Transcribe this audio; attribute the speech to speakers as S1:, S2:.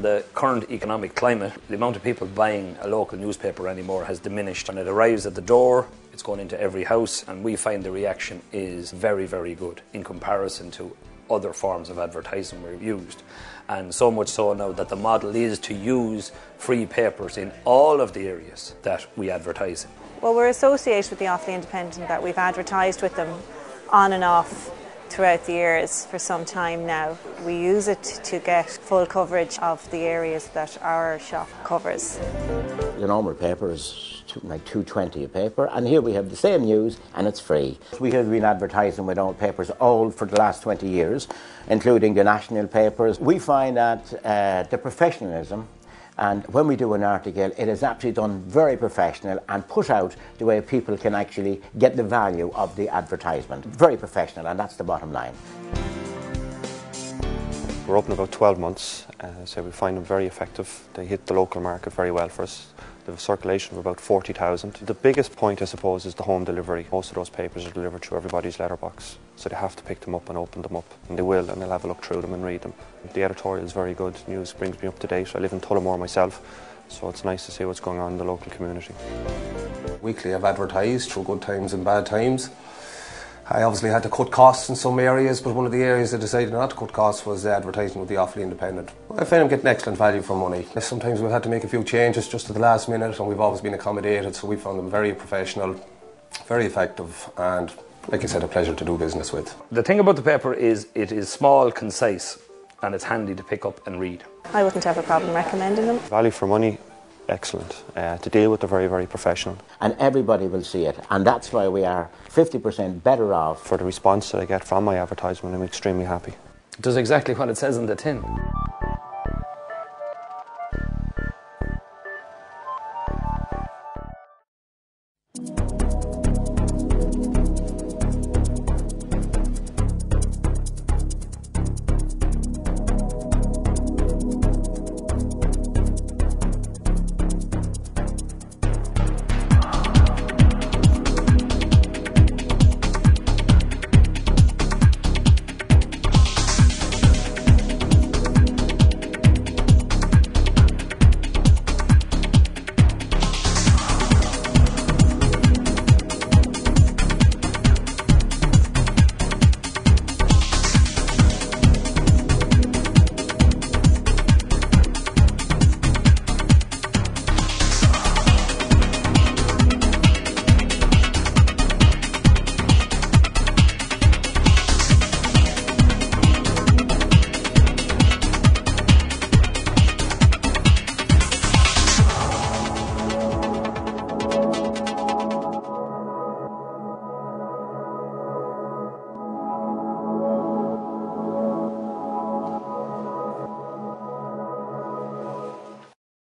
S1: the current economic climate, the amount of people buying a local newspaper anymore has diminished. When it arrives at the door, it's going into every house, and we find the reaction is very, very good in comparison to other forms of advertising we've used. And so much so now that the model is to use free papers in all of the areas that we advertise in.
S2: Well, we're associated with the Offaly Independent, that we've advertised with them on and off throughout the years for some time now. We use it to get full coverage of the areas that our shop covers.
S3: The normal paper is like $2.20 a paper, and here we have the same news and it's free. We have been advertising with our papers all for the last 20 years, including the national papers. We find that the professionalism, and when we do an article, it is actually done very professional and put out the way people can actually get the value of the advertisement. Very professional, and that's the bottom line.
S4: We're open about 12 months, so we find them very effective. They hit the local market very well for us. They have a circulation of about 40,000. The biggest point, I suppose, is the home delivery. Most of those papers are delivered through everybody's letterbox, so they have to pick them up and open them up, and they will, and they'll have a look through them and read them. The editorial is very good. News brings me up to date. I live in Tullamore myself, so it's nice to see what's going on in the local community.
S5: Weekly I've advertised through good times and bad times. I obviously had to cut costs in some areas, but one of the areas I decided not to cut costs was advertising with the Offaly Independent. I find I'm getting excellent value for money. Sometimes we've had to make a few changes just at the last minute, and we've always been accommodated, so we found them very professional, very effective, and like I said, a pleasure to do business with.
S1: The thing about the paper is it is small, concise, and it's handy to pick up and read.
S2: I wouldn't have a problem recommending them.
S4: Value for money, excellent. To deal with, they're very, very professional.
S3: And everybody will see it, and that's why we are 50% better off.
S4: For the response that I get from my advertisement, I'm extremely happy.
S1: It does exactly what it says on the tin.